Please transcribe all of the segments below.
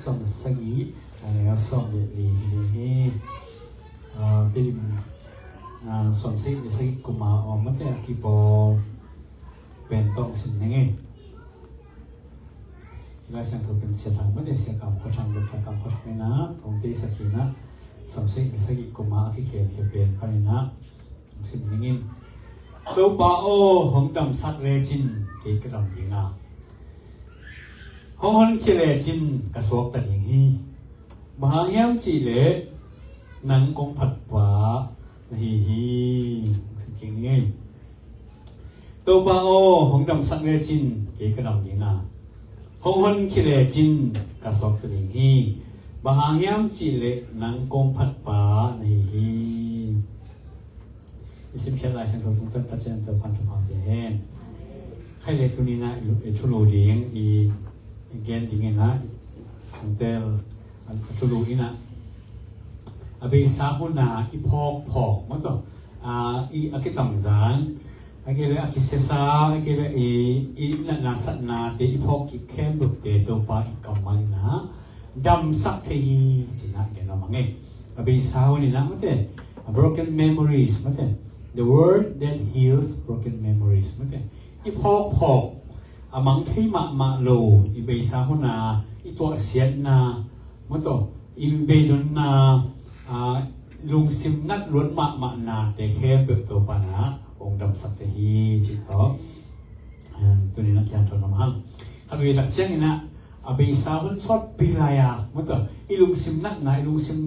สมสกีแล้วสมเดลีนี่ที่สมสกีกุมาออมมันแต่กี่ปอเป็นต้องสิ่งนี้ที่เราสังเกตเป็นเสียทางไม่ได้เสียกรรมเขาทำเป็นกรรมเขาทำไม่นะองค์ที่สักทีนะสมสกีกุมาที่เขียนเป็นพันนะสิ่งนี้ตัวป้าโอหงดำสักเลจินเกี่ยกรรมยิงอ่ะหงหันเขียนเลจินกระสอบตัดยิงฮีบางยามจีเลนังกงผัดปลาฮีสิ่งนี้ตัวป้าโอหงดำสักเลจินเกี่ยกรรมยิงอ่ะหงหันเขียนเลจินกระสอบตัดยิงฮีบางยามจีเลนังกงผัดปลาฮีสิบเช้าลายสังเกตทุกท่านพัฒนาตัวพันธุ์ความเด่นใครเล่นตัวนี้นะชุลูดิ้งอีเกนดิ้งนะของเตลชุลูอีนะอาบีสาหุนาอีพอกมันต่ออีอากิตัมจานอากิเลยอากิเซซาอากิเลยอีนาสัตนาเตอีพอกอีเข้มบุตรเตตัวปาอีกำมันนะดำสักทีจีน่าเกนเรามังเองอาบีสาหุนี่นะมันเต broken memories มันเตThe word that heals broken memories ไม่ใช่อีพอกมังที่มาโลอีเบสาหุนาอีตัวเสียนามันตัวอีเบดนาลุงซิมนัดล้วนมานาแต่แค่เปิดตัวปานะองค์ดำสัตหีจิตต่อตัวนี้นักเรียนทนมันถ้าไปตัดเชียงนี่นะเบสาหุนชอบปีลายามันตัวอีลุงซิมนัดนะอีลุงซิม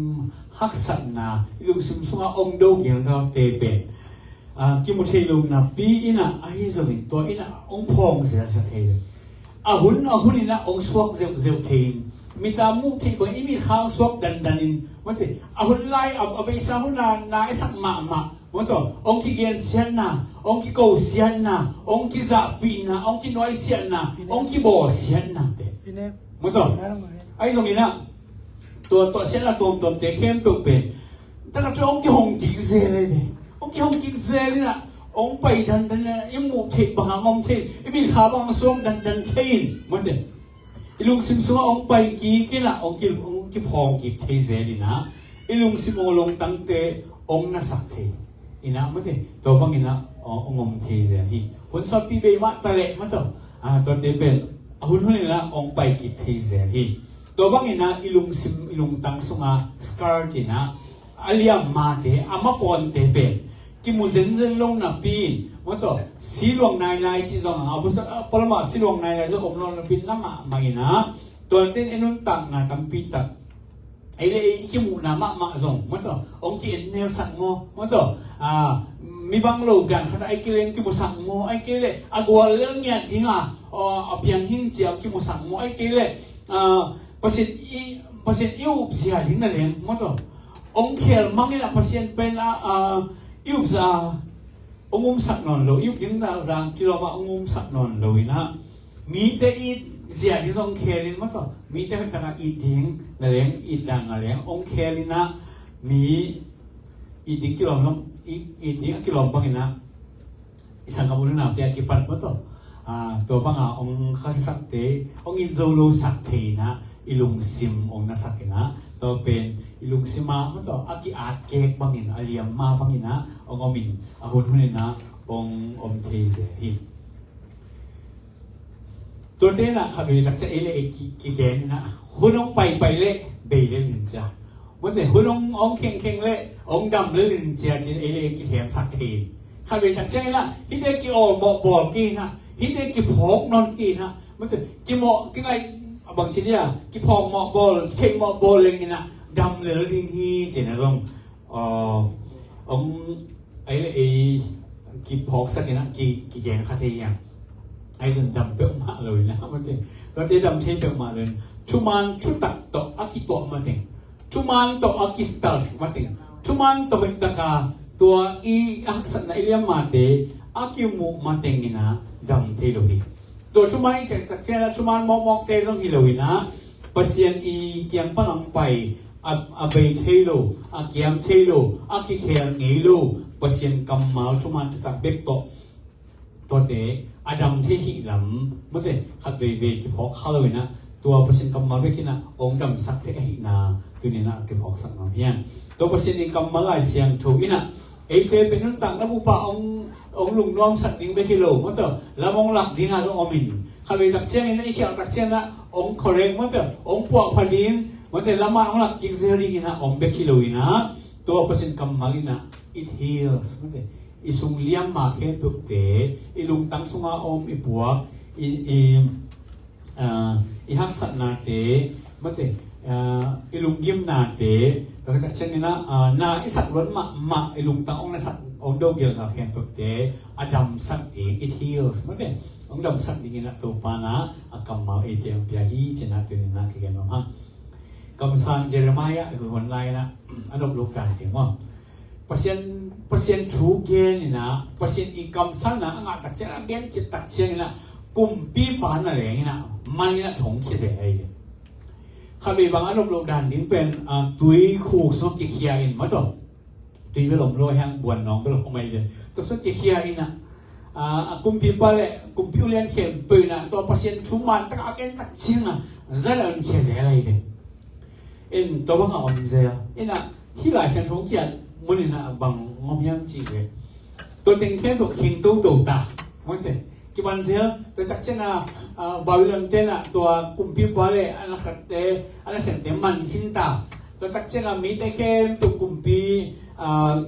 ฮักสัตนาอีลุงซิมสุงาองโดเกี่ยวกับเตเปกิมุเทลุนะปีอินะไอ้ส่วนตัวอินะองพองเสียเทเลยหุ่นอินะองสวกเซลเทนมีตามุที่บางอีมีข้าวสวกดันมันที่หุ่นไล่ไปสาหุนาไอ้สักมามันตัวองกิเกนเสียนะองกิโกเสียนะองกิซาปีนะองกิน้อยเสียนะองกิโบเสียนะเตมันตัวไอ้ส่วนอินะตัวเสียนะตัวเตะเข้มเป็นแต่ก็ตัวองกิหงกิเซเลยเนี่ยองค์กิเซลินะองค์ไปดันยังหมู่เทบางองเทมีขาบางส่วนดันเทนมันเด่นลุงซิมซัวองค์ไปกี่นะองค์พองกี่เทเซลินะลุงซิมลงตั้งแต่องค์น่ะสักเทอินะมันเด่นตัวบางอินะองค์เทเซลิผลสอบปีเบย์มาตะเละมันตัวเตเป็นหุ่นนี่ละองค์ไปกี่เทเซลิตัวบางอินะลุงตั้งสุงาสการ์จินะอาเลียมาเตอามาปอนเตเป็นกิมุเซนเซนลงนับปีนมันต่อสีหลวงนายจีจงเอาพุทธพลมาสีหลวงนายจะอบรมนับปีนน้ำมาอินะตัวเต้นเอ็นุนตักนะตั้งปีตักไอ้เลยกิมุน้ำมาจงมันต่อองค์กินเนวสักโมมันต่อมีบางโลกันเขาไอ้กิเลนกิมุสักโมไอ้กิเลอากวาเรื่องเงี้ยทิ้งเพียงหิ้งเจียวกิมุสักโมไอ้กิเลประสิทธิ์อิวเสียทิ้งนั่นเองมันต่อองค์เขียนมังนี่นะประสิทธิ์เป็นอิวซาองค์สักนอนโลอิวดิ้งตาจางกิโลบะองค์สักนอนโลวินะมีแต่อีเสียที่องค์เขียนมันต่อมีแต่เป็นการอีดิ้งนั่นเองอีดังอะไรองค์เขียนนะมีอีดิ้งกิโลน้ำอีดิ้งกิโลบังนะอีสังกับุญนาเปียกิปันมันต่อตัวบังองค์ข้าศึกเตองค์อินโซโลสักเทนะอิลุงซิมองค์นัสักนะตัวเป็นอิลุงซิมามันตัวอากิอาเกกบางอินอาเลียมมาบางอินนะองอมินหุ่นนะองเทเซฮิตัวเต้นะขับอยู่จากเจเอเลกิเกนนะหุ่นองไปเละเบยเล่นจ้าวันนี้หุ่นองเข่งเละองดำเล่นจ้าเจเอเลกิแหมสักทีขับอยู่จากเจนะฮิเดกิโอบอกกีนะฮิเดกิพกนอนกีนะมันจะกิโมกิไงบางทีเนี่ยกิพองหมอบอลเทงหมอบอลอะไรเงี้ยนะดำเลยดิ้งฮีเจนะส่งไอ้กิพอกสักนะกิแกงคาเทียงไอ้ส่วนดำเปรี้ยวมาเลยนะมันเองก็ได้ดำเทเปรี้ยวมาเลยชุมันชุตักต่ออากิโตมาเองชุมันต่ออากิสตัลมาเองชุมันต่อเป็นตะกาตัวอีอักษรในเรียมมาเตอากิมุมาเองนะดำเทโลหิตัวชุมันจากเช่นชุมันมอกเตจงฮิโลวินะปัสยันอีเกียงปนังไปอาเบเทโลอาเกียมเทโลอากิเคียงเงโลปัสยันกัมมาชุมันตักเบกโตตัวเตอาดัมเทหิลำเมื่อเตขัดเวกิพอเข้าเลยนะ ต ตัวประสิทธิ์กำมาเวกินะองค์ดำสักเทหินาตัวนี้นะเก็บออกสักน้ำเฮียนตัวประสิทธิ์กำมาลายเสียงถูกอินะเอเตเป็นนุ่นต่างนับอุปองลุงน้อมสักดิ้งไปที่โลกมั้งเถอะแล้วมองหลักดิ้งอะไรอมินข้าไปตักเชียงนี่อีกอย่างตักเชียงนะองคอเรงมั้งเถอะองพวกพอดิ้งมั้งเถอะละมาองหลักกิงเซริกินะองไปที่โลอินะตัวประสิทธิ์กำมาลินะ it heals มั้งเถอะอีสุงเลี้ยมมาแค่ปุกเตะอีลุงตั้งสุงอาอมอีปัวอีฮักสัตนาเตมั้งเถอะอีลุงยิมนาเตแต่ตักเชียงนี่นะนาอีสักล้วนมาอีลุงตั้งองนะสักองดอกเกลกับแขนปุกเตะอดัมสักตี it heals มั้งเถอะองดัมสักดีนะตัวปานะอากำมาเอเดียมพิฮีเจนะตัวนี้นะที่กันมั้งกำสันเจเรมายะคือคนไล่นะอันดับโลกาเดียวว่าpasien truge ni na pasien income sana anga takchen again ki takchen na kumpi pa na le na mani na thong ki se ai khabe bang anop lo dan din pen tui khu so ki khia in ma to tui be lom lo hang buan nong be lo mai de to so ki khia in na kumpi pa le kumpi ulian khem pe na to pasien thuman tak again takchen na zalan ki se ai de in to bang om ze ina hi la chen thong kian muốn là bằng ngom yam chỉ về tôi tính thêm được hình tu tổ ta muốn thế cái bạn gì tôi chắc chắn là bảo lần tên là tôi cùng phim bảo lệ anh sẽ tem mình hình ta tôi chắc chắn là mỹ tay khen tôi cùng phim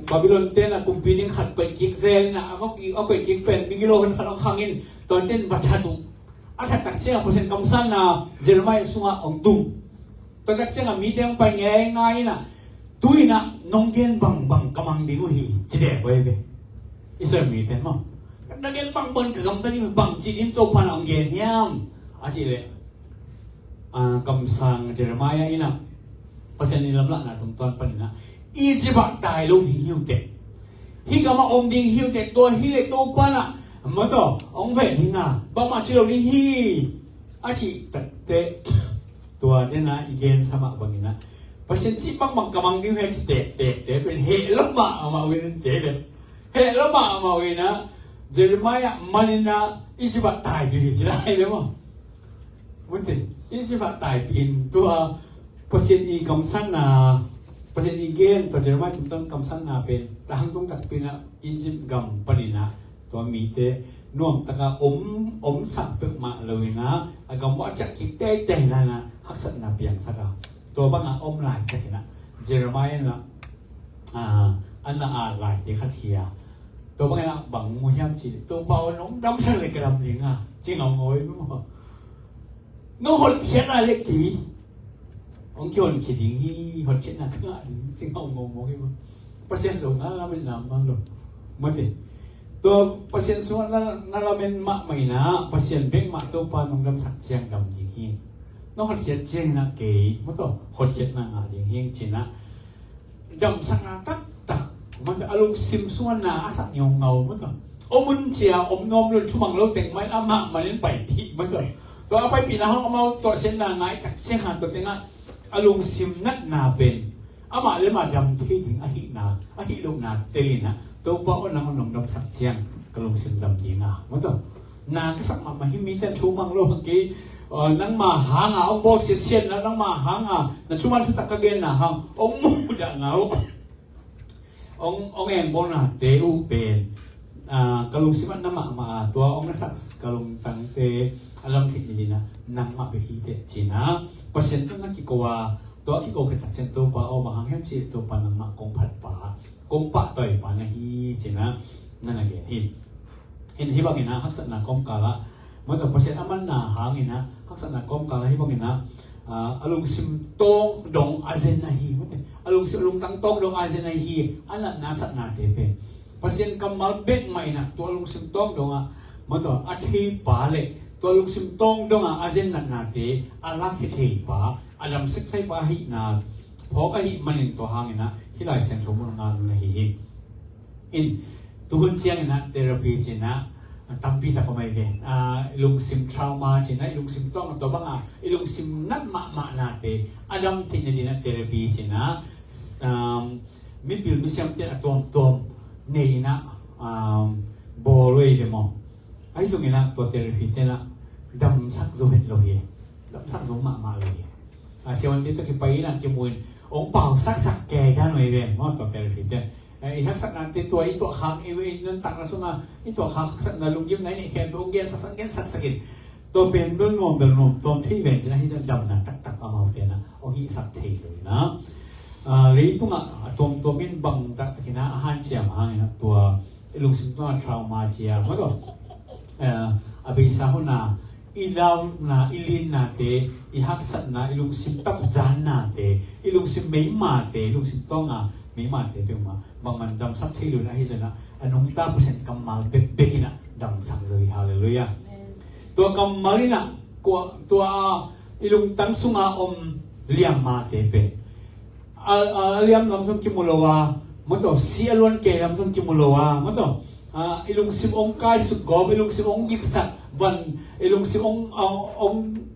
bảo lần tên là cùng phim những khát quậy kick zel na có quậy kick pen bị kilo hơn khát ông khang in tôi tên bát hatu anh chắc chắn là persen công sản là Jeremiah sunga ông tung tôi chắc chắn là mỹ tay ông phải nghe ngay na tuy na nông gen bằng kamang đi hi chỉ đẹp vậy về Israel mỹ thế mà đã gen bằng bên cái cầm tay bằng chỉ đến tô pan ông gen hiam chỉ lệ cầm sang Jeremiah ina pasal ni lamla na tung tuan pan na Egypt tai lo hiu te hi kama om ding hiu te to hi le to pan na mà to ông về hi na ba ma chỉ lo đi hi chỉ te tua thế na igen sama bangina pasien chỉ bằng kamang đi hết chỉ tệเป็นเหตุละมาวินเจเลยเหตุละมาวินนะเจเรมายะมันนะอิจิบัตตายไปจะได้เลยมั้งวันที่อิจิบัตตายเป็นตัวpasienอีกำสันนาpasienอีเกนตัวเจเรมายะจุดต้นกำสันนาเป็นทางตรงตัดเป็นอิจิบกำปนินะตัวมีเตน่วมตะกาอมสักเป็นมาเลยนะกำว่าจะคิดเต้นั่นนะฮักษณะเปียงสักตัวบางอมลายก็เห็นนะเจเรมายนะอันน่าลายที่ขัดเทียตัวบางนะบางมูยามจีตัวเบาน้องดำเสลกระดำลิงจริงเอาโง่ไม่หมดน้องหดเทียนอะไรกี่องค์เกี่ยวกับขีดยิงฮีหดเทียนอะไรก็จริงเอาโง่ไม่หมดเปอร์เซ็นต์ลงนั่นเราเป็นน้ำนั่นลงมาดิตัวเปอร์เซ็นต์ส่วนนั่นเราเป็นมะไม่นะเปอร์เซ็นต์เป็นมะตัวปาน้องดำสักเชียงดำยิงฮีน้องหดเขียนเจียงนะเก๋มั้งตัวหดเขียนนางอย่างเฮงจีนะดำสักนาตักมันจะอารมณ์ซิมส่วนนาสักเงามั้งตัวอมุนเชียอมนมเลยชุ่มเราเต็งไม้อามามันเล่นไปที่มั้งตัวเอาไปปีนะห้องเอามาตัวเส้นนางไงกับเส้นหางตัวเต็งอ่ะอารมณ์ซิมนัดนาเป็นอามาเลยมาดำที่ถึงอหิลงนาเตลินะตัวป้าอ้นน้องดำสักเชียงกระลงซิมดำยิงมั้งตัวนาก็สักมาให้มีแต่ชุ่มโลกเมื่อกี้nang mahanga ang boss siyan na nang mahanga na chuman sa takagen na hang ong muda nga ong en bon na teu pen kalung siman na ma tua ong nasak kalung tang te alam thik ni na nang ma behi te china pasien na kikowa to kiko kita chen to pa o mahang hem chi to pa nang ma kong phat pa kong pa toy pa na hi china nana ge hin hi bangina haksa na kom kalaเมื่อประเทศอามันนาหางอินะพักษณะกรมการให้พวกนี้นะอารมณ์ซิมตงดงอาเซนาฮีมั้งอารมณ์ซิมลงตั้งตงดงอาเซนาฮีอันนั้นน่าสัตนาเทเป็นประเทศกำมัลเบ็ดไม่นะตัวอารมณ์ซิมตงดงเมื่อตัวอาทิปาเลยตัวอารมณ์ซิมตงดงอาเซนานาเทอาลักเทปาอารมณ์สิกไทปาฮีนาพอกะฮีมันอินตัวหางอินะที่หลายเซนทรัลงานนะฮีอินตัวคนเชียงอินะเทอราพีจีนะtapi tak kemai ke ilung sim trauma cina ilung sim tong atau bang ilung sim nat mak nate adam tinya dina terapi cina mipil misyam tiya tom neina boloi demo ai zung ina to terapi tiya dam sak zohet lohi ดำสักสมมาเลยเสียวันที่ตัวกี่ปีนั่นกี่มวยองเป่าสักแก่กันหน่อยเว้ยว่าตัวแก่ผิดเนี่ยไอ้ทักษะนั้นเป็นตัวขาไอ้นั่นตักแล้วส่วนน่ะไอ้ตัวขาสักนั้นลุงยิ้มไหนเนี่ยแค่องเกียนสักเกียนสักกินตัวเป็นเรื่องนมตัวที่เว้นจะให้จะดำนะตักเอามาเตียนะโอ้ยสักทีเลยนะหรือตัวเป็นบังจากตะกี้นะอาหารเสียมาเนี่ยตัวลุงสิมตัวทรามาเจียมันก็อภิสาหุนาilaw na ilin nate ihaksa na ilung sim tapzan nate ilung sim may mate ilung sim to nga may mate pe ma bangmandam sak thailu na hizana anong tapusen kamal bekina dam sang zoi hallelujah to kamalina ko to ilung tangsunga liam mate pe liam lamsong kimulowa moto si alwan ke lamsong kimulowa moto ilung sim ong kai sugob ilung sim ong giksaวันilung si ong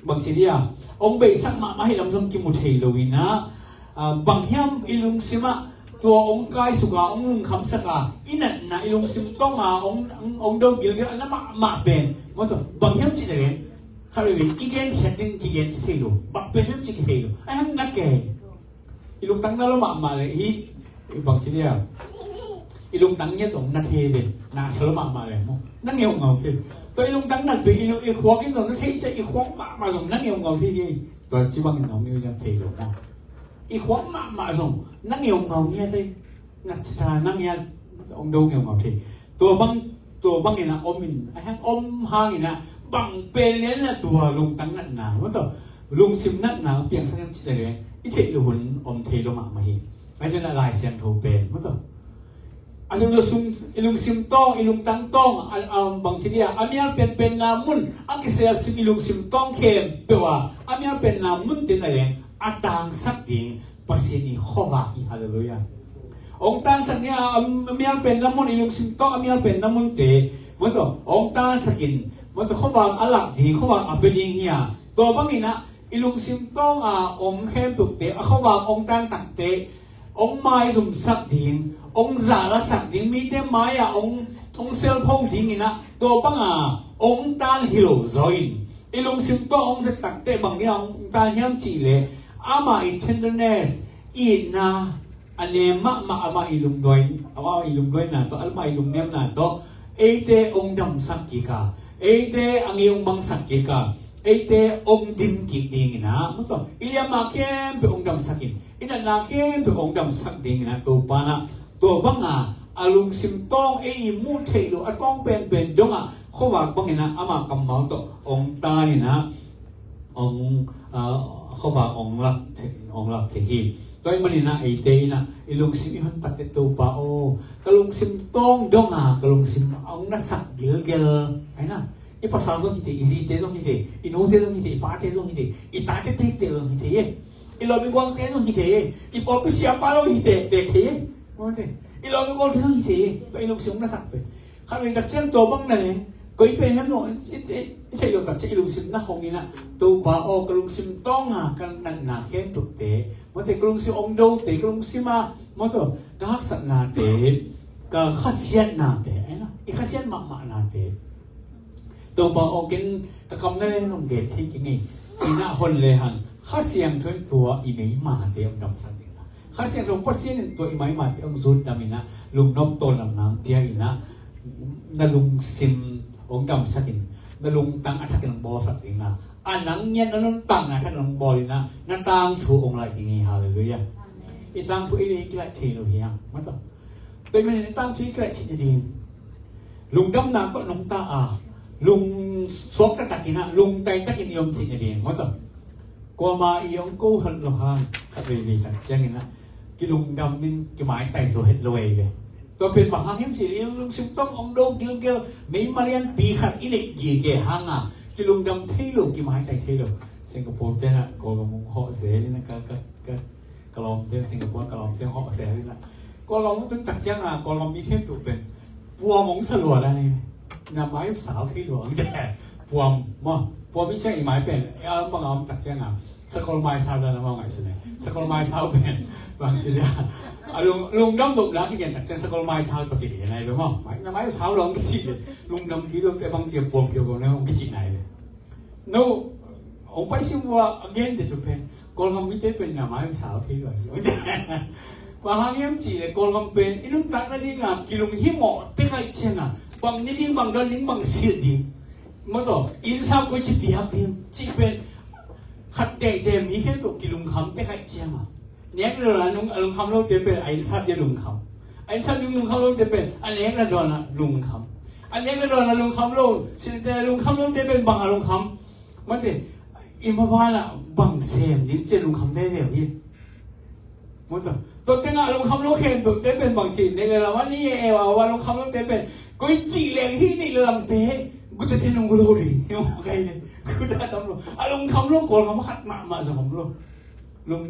bang sidia ong bei sang ma hi lam som ki mu thei lowi na bang hiam ilung sima tua ong kai suga ong lung kham saka inan na ilung sim tonga ong do gil gil na ma ben mo to bang hiam chi ne khare wi igen khending ki gen thei lo bak pen hiam chi ki thei lo ai ham na ke ilung tang na lo ma le hi bang sidia ilung tang nya tong na thei le na salo ma le mo na ngeu ngau keตัวลุงตั้งนั่นตัวอีขวกินตรงนั้นที่จะอีขวมาส่งนั่งเงียวเงาที่ยี่ตัวจีบังเงาเงียวยังเทลงนะอีขวมาส่งนั่งเงียวเงาเงียได้งัดชานั่งเงียองดูเงียวเงาที่ตัวบังนี่นะอมินไอ้ฮังอมหางนี่นะบังเป็นเนี่ยนะตัวลุงตั้งนั่นนะว่าตัวลุงซิมนั่นนะเปลี่ยนสังเกตชิดเลยอีเทลุนอมเทลงมาฮีไอ้เจ้าหน้าลายเซียนโทเป็นว่าตัวasal ilung simtong ilung tangtong bang chidia amial pen namun ang kisaya sim ilung simtong kem pewa amial pen namun tinaleng atang sakding pasini khowaki hallelujah ong tang saknya amial pen namun ilung simtong amial pen namun te moto ong tang sakin moto khowang alak di khowang apeding hiya to bangina ilung simtong ong kem tukte khowang ong tang takte ong mai zum sakding ông già là sẵn tiếng mi tên mai ông cell phone tiếng ina to bang ông tan hiểu rồi ilung sim to ông sẽ tặng tệ bằng cái ông tan hiếm chỉ lệ ama tenderness ina anh mà ilung đôi na to alma ilung nem na to ete ông đam sắc kì cả ete ang iyong bang sắc kì cả ete ông dim kì tiếng ina mo to ilia ma kem pe ông đam sakin ina na kem pe ông đam sak tiếng ina to panaตัวบังalung simtong mu thei lo atong pen donga khowa bangina ama kamal to ong ta ni na ong khowa ong lak thei toy manina ite ina ilung sim han pat to pa o kalung simtong donga kalung sim ong na sak gil ai na ipasal zo hite easy te zo hite ino te zo hite pa te zo hite ita te te zo hite ilobi gwang te zo hite ipol pisia pa lo hite te te okay ilong ko thang hite to ilong sim na sak pe khan wi tak chen to bang na le koi pe hem no che yo tak che ilong sim na hong ina to ba o kalung sim tong kan nan na khem tuk te mo te kalung sim ong do te kalung sim mo to ka hak sat na te ka khasian na te ai na I khasian ma na te to ba o kin ka kam na le song ge thi ki ngi china hon le han khasiang thuen tua I nei ma te ong dam sa kasi ang pasin to imay mati ang zod namin na lungnom to lang nang piya ina nalung sim ong dam sakin nalung tang atak ng boss at ina anang yan anong tang atak ng boli na natang tu ong lagi ngi hallelujah itang tu ili kila tino hiyang mato to iman itang tu kila tino din lung dam na to nung ta lung sok tatakina lung tay takin yom tino din mato kwa ma iyong ko halohan kabili kan siyang ina kilung dam min kimai tai so het loi ve to pen bang hang him si lung sim tong ong do gil mei marian pi khat ile gi ge hanga kilung dam thei lo kimai tai thei lo Singapore te na ko ga mong ho se ni na ka lom te Singapore ka lom te ho se ni na ko lom tu tak chiang ko lom mi khem tu pen pua mong sa lo la ni na mai sao thei lo ang te pua mi chang I mai pen bang am tak chiang sekolah mai sao na mo ngai sune sekolah mai sao pen bang sila lung dam lục lá thì hiện tại sekolah mai sao to ki này đúng không mai na mai sao lo cái gì lung dam ki do ke bang chi pom kyo ko na cái gì này no ông phải xin qua again để chụp hình còn không biết tới bên nhà máy xảo thế rồi và hàng em chỉ là còn không bên ít lúc tặng nó đi ngà kilo hiếm mỏ thế cái chuyện à bằng những tiếng bằng đơn những bằng xịt đi mà đó in sao có chỉ biết thêm chỉ bên khát tệ thêm ý hết độ kilo khăm thế cái chuyện à nếu rồi là lùng khăm lâu thế bên anh sắp đi lùng khăm anh sắp đi lùng khăm lâu thế bên anh em là đòn là lùng khăm anh em là đòn là lùng khăm lâu xin thế lùng khăm lâu thế bên bằng lùng khăm mà thế im mà là bằng xem những chuyện lùng khăm thế đều gì mà đóตัวเต็งอ่ะลงคำลงเข็มตัวเต็งเป็นบางจีนเนี่ยเราว่านี่เอวว่าลงคำลงเต็งเป็นกูจีเลี้ยงที่นี่ลำเตะกูจะเทนงกูรู้ดิยังไงเนี่ยกูจะทำลงอ่ะลงคำลงก่อนเขาขัดมาสมองลง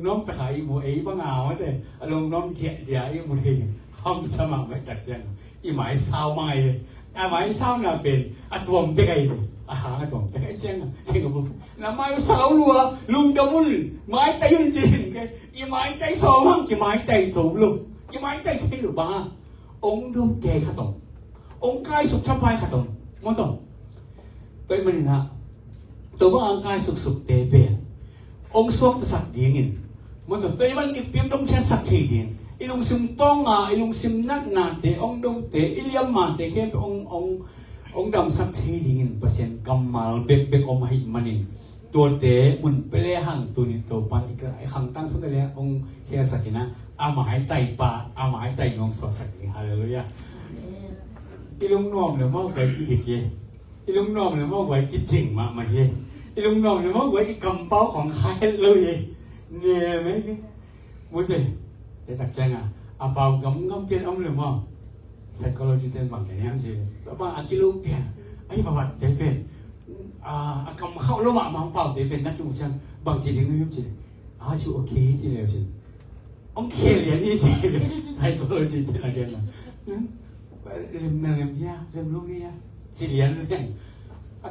น้องไปขายหมูเอ๋บ้างอ่ะว่าแต่ลงน้องเจี๊ยเดียไอ้หมูเทียนห้องสมัครไม่จัดเชียงอีหมายเศร้าไม่เลยหมายเศร้าน่ะเป็นตัวมันเตะไงอาหารตัวมันเตะไอ้เชียงเชียงกับผมน้ำไม้เศร้าลัวลุงดมุนไม้ไตยุ่นจีนแกอีไม้ไตสองมั้งกี่ไม้ไตสูงลุงกี่ไม้ไตที่หรือบ้าองค์ดูแก่ขัดตรงองค์กายสุขชอบไปขัดตรงมั้งตรงตัวมันนี่นะตัวว่าองค์กายสุขเตะเป็นองค์สวงจะสักดีเงินมั้งตรงตัวมันกินเพียงต้องแค่สักทีเดียวอีลุงซิมต้องอ่ะอีลุงซิมนักหนาเตะองค์ดูเตะอีเลี้ยมมาเตะแค่องดำสักทีดิ่งเปอร์เซ็นต์กำมาเบ็กอมให้มันนี่ตัวเตะมันไปเลี้ยหังตัวนี้ตัวปันอีกไอ้ขังตั้งทุนเลยองแค่สักนะอาหมายไตปลาอาหมายไตงงสดสักทีฮาเลลูยาอีลุงน้อมเนี่ยมั่วไว้กินเหี้ยอีลุงน้อมเนี่ยมั่วไว้กินจริงมาเหี้ยอีลุงน้อมเนี่ยมั่วไว้อีกำเป้าของใครเลยเนี่ยไหมมุดเลยแต่ตักแจงอ่ะอาเป้ากำเปลี่ยนองเลยมั่วpsychology เต็มบางอย่างนี้ใช่ไหมแล้วบางอากิลูเปลี่ยนไอ้ประวัติเด็กเป็นคำเข้าระหว่างมังเปล่าเด็กเป็นนักจุ่มชันบางทีนึกไม่รู้จริงชูโอเคจริงเลยจริงองเคเรียนนี่จริงเลย psychology จริงอะไรกันนะเรียนเรียนยาเรียนรู้นี่ยาจีเรียนเรื่อง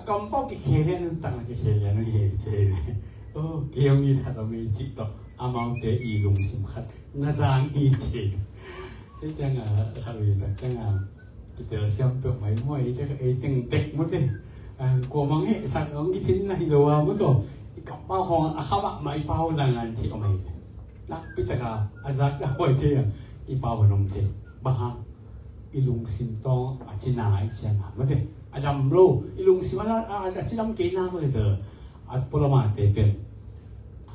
คำเป้ากี่เคเรียนนึงต่างกี่เคเรียนนี่จริงเลยโอ้เกี่ยวนี้ถ้าเราไม่จิตต่ออามังเตอีลงสมคัดน่าจะอีจริงที่จังฮารุยจังkita siapa mai moi itu teng tek mute ko mangi sak ong gipin na hilowa mo to ikapa hong akaba mai pau langan ti omai nak pitaka azak da hoi te I pau nom te baha ilung sim tong achina ai chana mate adam lo ilung simana achinam ke na ko le de at polama te pen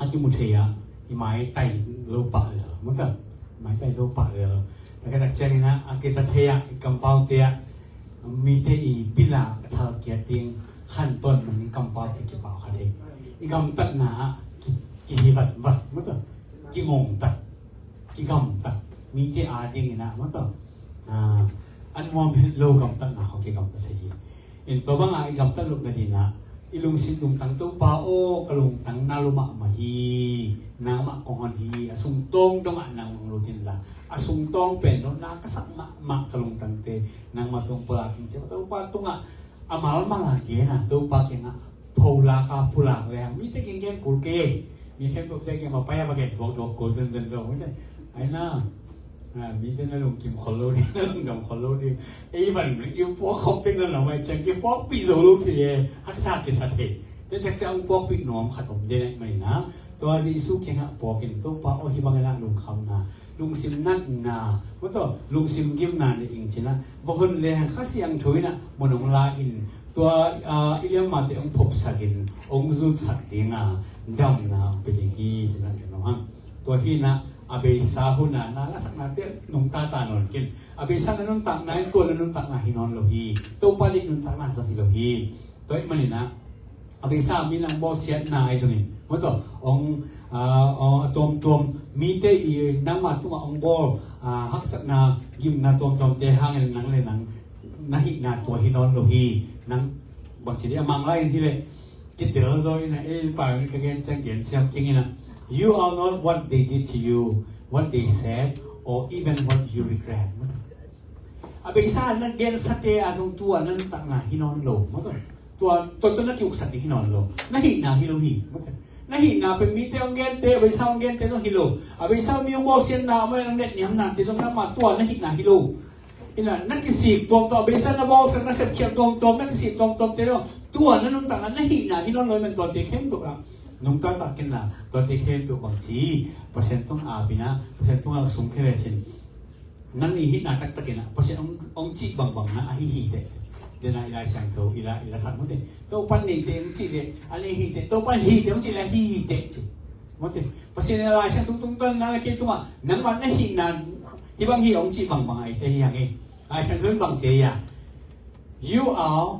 ati mutheya I mai tai lo pa le mate mai tai lo pa leแต่ก็นักเชียร์นะอังกฤษเทียกำเป้าเทียมีเทียปิลาทาเกียรติงขั้นต้นมันกำเป้าเทียกี่เป้าค่ะเทียอีกำตัดหนากี่วัดมั้งต่อกี่งงตัดกี่กำตัดมีเทียอาจริงนะมั้งต่ออันมองเป็นโลกำตัดหนาของกี่กำตัดเทียเห็นตัวบางอีกำตัดลูกกระดิ่งนะอีลุงสิลุงตังตัวป้าโอกลุงตังนาลุมะมาฮีนางมะกองฮีสุงตงดงอันนางรูตินละสุงตงเป็นนนากษัตริย์มะกลุงตังเตนางมาตงปลากินเจ้าตัวป้าตงอ่ะอามาลมาลาเกนะตัวป้าเก่งอ่ะพูลาคาพูลาเลยมีแต่เก่งกูเก่มีแค่พวกเก่งมาไปมาเก่งพวกโกเซนเราไม่ใช่ไอ้น่ามีแต่นั่นลงกิมคอลโลดีนั่นลงดำคอลโลดีไอ้วันอีพวกเขาเป็นนั่นเราไม่ใช่กิมพวกปีโซลูทีฮักษากิสัตย์แต่ถ้าจะเอาพวกปีน้องขัดผมได้ไหมนะตัวจีสุเก่งอ่ะพวกกินตัวป้าโอ้ฮิบังเงาลุงคำนะลุงซิมนัดนาว่าต่อลุงซิมกิมนาเนี่ยเองใช่ไหมบางคนเลยข้าเสียงช่วยนะมันองลาอินตัวอิเลียมมาเดี๋ยวองพบสักินองจุดสักดีนะดำนะเป็นอย่างนี้ใช่ไหมเดี๋ยวน้องตัวที่นะอาเบสาหุนานาละสักนาเตี้ยนุ่งตานอนกินอาเบสานุ่งตักนายตัวนุ่งตักนาหินอนโลหีตัวปาลินุ่งตักนาสักหิโลหีตัวอีมันนี่นะอาเบสามีนังบอสเซียนนาไอ้ตรงนี้ว่าต่อองตัวมีแต่อีนังมาตัวองบอฮักสักนายิมนาตัวเตะห้างนังเลยนังนาหินาตัวหินอนโลหีนังบางทีเนี่ยมังไล่ที่เลยกินเดี๋ยวเราเนี่ยป่าวนี่ก็เกินจังเกินเสียบจริงๆนะ You are not what they did to you, what they said, or even what you regret. อาเบซ่านั่นเกณฑ์สัตย์อาจงตัวนั่นต่างหากฮินอนโลมั้งตัวนักยุคสัตย์ฮินอนโลนั่นหินาฮิโลหินั่นหินาเป็นมีเตองเกณฑ์เตอาเบซ่าเกณฑ์เตต้องฮิโลอาเบซ่ามีองโมเซียนนาไม่องเน็ตเนี่ยนั่นเตต้องนั่งมาตัวนั่นหินาฮิโลอินะนักกิสิบตัวอาเบซ่านาบอลนักเสพเขียวตัวนักกิสิบตัวเตต้องตัวนั่นต่างหากนั่นหินาฮินอนโลมันตัวเตเข้มตัว nung ta takin na to te khem pe bang chi percent tong a bina percent tong a sung khe chin nan ni hi na tak takin na percent ong chi bang bang na hi hi te de na ila sang tho ila sang mo de to pan ni te ong chi de ali hi te to pan hi te ong chi la hi te chi mo te percent la sang tung tung ton na ke tunga nan wan na hi na hi bang hi ong chi bang bang ai te yang e ai sang thun bang che ya you are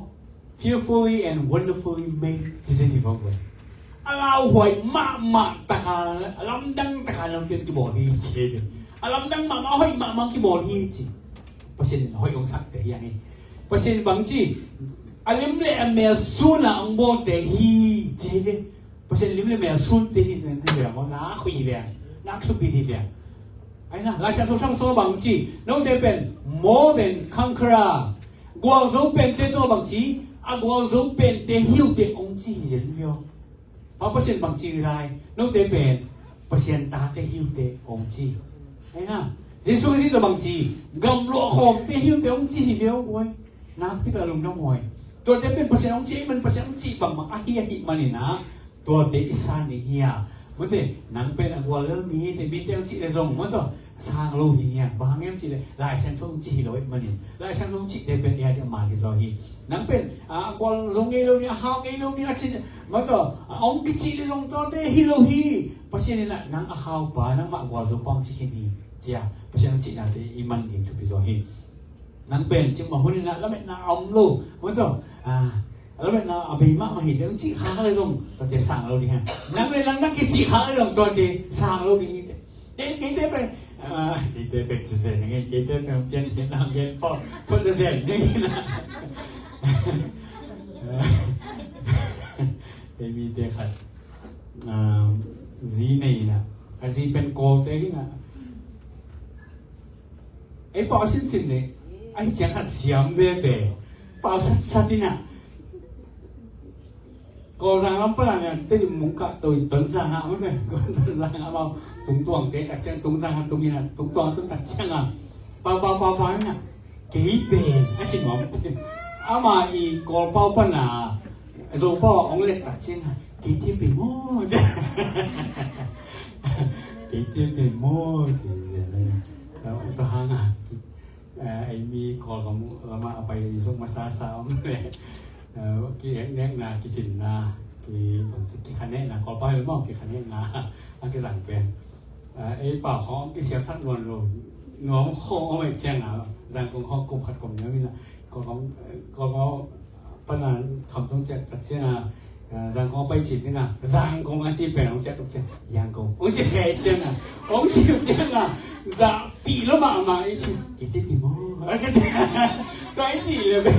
fearfully and wonderfully made chi se ni bang Alau hoài ma taka alam dang taka lang tin ki bol hi chi alam dang ma hoài ma ki bol hi chi pasin hoài ong sak te yang ni pasin bang chi alim le me suna ang bol te hi chi de pasin lim le me sun te hi sen te mo na khui le na chu pi ti le ai na la sha tho sang so bang chi no te pen more than conqueror guo zo pen te to bang chi a guo zo pen te hiu te ong chi yen yoเพราะเปอร์เซ็นต์บางจีไรนู้นเตเป็นเปอร์เซ็นต์ตาเตหิวเตองจีไอ้น่ะเยซูคริสต์บางจีกำลังหอมเตหิวเตองจีเดียวไว้นะพี่ตาลุงน้ำมวยตัวเตเป็นเปอร์เซ็นต์องจีมันเปอร์เซ็นต์องจีบางอาฮิยาฮิมันนี่นะตัวเตอิสานนี่เฮียมันเตนังเป็นอันวัวเริ่มมีเตมีเตองจีเลยส่งมันตัวสร้างโลกเฮียบางเงี้ยจีเลยลายเส้นช่วงจีเลยมันนี่ลายเส้นช่วงจีเตเป็นเอเดียมาที่ซอยนังเป็นกวางซงเอโลนี่ฮาวเอโลนี่อาชิมันตัวองค์กิจเลยซงตัวเตฮิโลฮีเพราะฉะนั้นนังฮาวบ้านังมากว่าซงปองชิคินีเจ้าเพราะฉะนั้นจีนั่นเตอิมันยิ่งทุบซอยนังเป็นจึงมาพูดนี่นะแล้วเป็นนาอมลูมันตัวแล้วเป็นนาอภิมามาเห็นเรื่องจีข้าเลยซงตัวเตสั่งเราดิฮะนังเป็นนักกิจข้าเลยซงตัวเตสั่งเราดิเตเป็นkita pekcisen, kita pempian kita ambil pot, pot cesen, ni na. Ini dekat, zine na, azi pen kol te na. Pau sin ni, jangan siam deh be, pau sat na. Kau sang apa lah ni? Tadi muka tu tuan sang apa tu? Tuan sang apa? Tung tuang te tak cang tung sang tung ina tung tuang tu tak cang ah. Pa na. Keiben, aci ngom. Ama I kol pau pa na. Zo pau ong let tak cang ah. Keitie pe mo. Keitie pe mo. Jadi, kalau itu hang ah. Ini kol kamu lama apa yang isok masasa om le. กี่เน็กนากี่ถิ่นนากี่บางกี่คันเน็กนาขอไปหรือมองกี่คันเน็กนาอันกี่สั่งเป็นป่าของกี่เสียบชัดนวลลงงอคงเอาไว้เชียงอ่ะสั่งของเขากลุ่มขัดกลุ่มเนี้ยมีนะก็ปนันคำต้องแจกตัดเชียงอ่ะสั่งของไปจีบนี่นะสั่งของอาชีพเป็นของแจกต้องแจกยังขององค์จะเสียเชียงอ่ะองค์จะเชียงอ่ะสั่งปีละมาอีกทีกี่ปีมั้งก็จะก็ไอ้จีเลยเป็น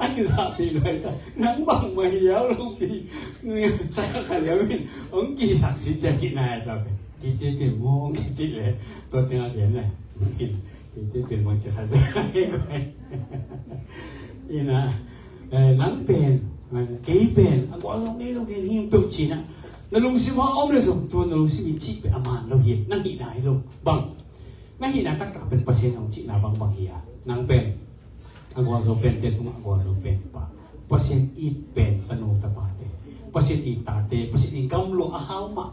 อันที่สามปีเลยแต่นังบังมาเยอะลูกพี่นี่ข้าเลี้ยงมินองค์กี่ศักดิ์สิทธิ์จะจีนายเราเป็นกี่เปลี่ยนโมงกี่จีเลยตัวเตียงเดียนเลยกินกี่เปลี่ยนมันจะขาดเสียไปนี่นะนังเป็นกี่เป็นอันว่าตรงนี้เราเรียนหิมเปลี่ยนจีนะนลุงสิว่าอ้อมเลยส่งตัวนลุงสิมีจีเป็นอามันเราเห็นนั่งหินไหนลูกบังนั่งหินนั้นตั้งแต่เป็นเปอร์เซ็นต์ของจีน่ะบังเฮียนังเป็นagua sopen te tunga agua sopen pa pasien I pen tanu tapate pasien I tate pasien I gamlo ahaw ma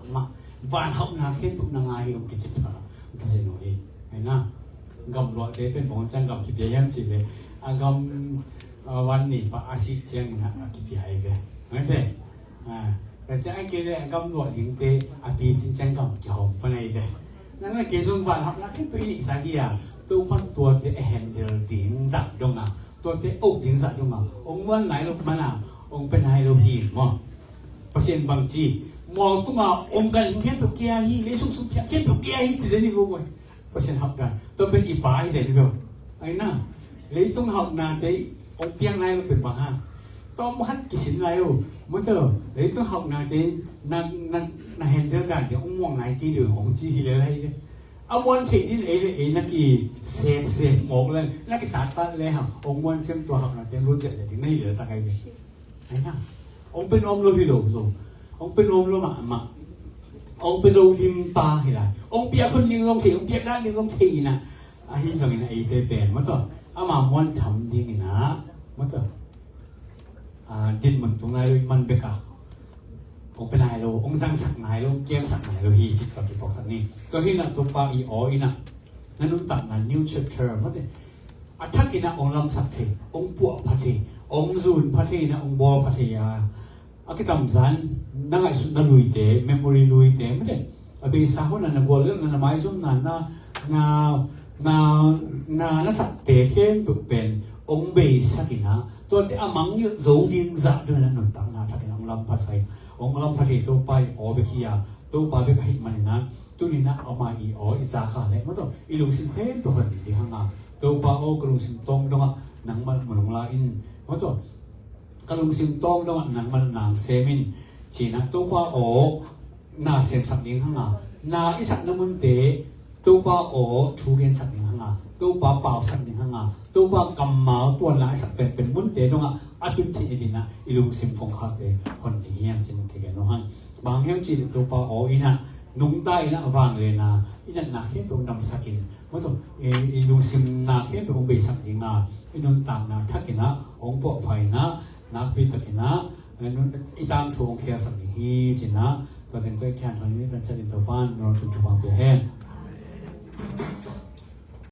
van haw na ken puk na ngai om kichip pa kasi no ai na gamlo te pen bong chang gam ki yam chi le agam wan ni pa asi cheng na ki pi hai ve ngai peแต่จะไอ้เกลือกำหนดถึงเตอภิจินจังกำเกี่ยวปนไอ้เด้นั่นแหละเกศงวันหับนักที่ปีนี้สาเหตุตัวพันตัวเตแฮนเดลดิ้งจับดงอ่ะตัวเตอกดิ้งจับดงอ่ะองค์วันไหนลูกมันอ่ะองค์เป็นไฮโลพีมั้งเปอร์เซ็นต์บางจีมองตัวมาองค์กันเขียนตัวเกียร์ฮีเลสุเขียนตัวเกียร์ฮีจะนี่รู้ไหมเปอร์เซ็นต์หับกันตัวเป็นอีป้าฮีจะนี่รู้ไอ้น่ะเลยต้องหับนานได้องค์เพียงไหนเราเป็นบางฮะต้องมันกี่สินไรอ่ะมันเถอะเลยต้องหับนานได้นั่นเห็นเรื่องการเดี๋ยวองค์มองไหนกี่เดือนองค์จีเลยอะไรเนี่ยเอาวันที่นี่นักกีเสกหมกเลยนักกีตัดเลยฮะองค์วันเชื่อมตัวหับนานได้รู้จักเสร็จถึงไม่เหลือตะไคร้เลยไอ้น่ะองค์เป็นอมโลหิโลโซองค์เป็นอมโลมาองค์เป็นโซดิมปาให้ได้องค์เปียคนยิงลงสีองค์เปียด้านยิงลงสีนะไอ้ที่สองนี่ไอ้เปลี่ยนมันต่ออามาม้วนทำดีนี่นะมันต่อดินมันตรงไหนเลยมันเบกะ องเป็นนายโลองจังสักนายโลเกมสักนายโลฮีจิตกับกิปอกสักนี้ก็ฮินะตัวปาอีออีนะนั่นนุ่นตักงาน new chapter เพราะเนี่ยอัฐกินะองลำสักเทองปัวพัทเทองซูนพัทเทนะองบอพัทเทยาอากิตามซันนั่งไอสุดนั่นลุยเตะ memory ลุยเตะไม่ใช่อภิสาวนั่นนะบัวเรื่องนั้นนะหมายสุดนั้นนะนาสักเตะเข้มเป็นองเบสักินะตัวที่อามังยุโจยิงจะด้วยนั้นนุ่นตักนะทักกินะองลำพัทไซองลำพัทเทตัวไปอเบคียตัวไปเบกหิมันนะตัวนี้นะเอามาอีออีซาขาเลยมันต้องอีลุงสิมเข้มตัวคนที่ห่างอ่ะตัวปาโอกลุงสิมตองดงอ่ะนังมันลงลาอินมันต้องกลุงสิมตองดงอ่ะนังมันนางเซมินจีนักตัวปาโอนาเซมสักดิ้งห่างอ่ะนาอิสักน้ำมันเตะตัวปาโอทูเรียนสักดิ้งห่างอ่ะตัวปาเปล่าสักดิ้งห่างอ่ะตัวปากำมาตัวหลายสักเป็นมุนเตะดงอ่ะอาจุนที่ดีนะอีลุงสิมคงขาดเตะคนที่เฮียนจีนที่แกน้องบางเฮียนจีนตัวปาโออีน่ะนุ่งได้นะวางเลยนะอีนั่นนักเขียนเป็นนำสักินว่าต้องอีนุ่งซิมนักเขียนเป็นองค์เบสักดินะอีนุ่งตามนะทักกินะองค์ปกภัยนะนักพิทักกินะอีตามทวงเคียสักดิฮีจินะตอนเด็กตัวแค่ตอนนี้เราจะเดินตัวบ้านเราถึงจะวางเปลี่ยน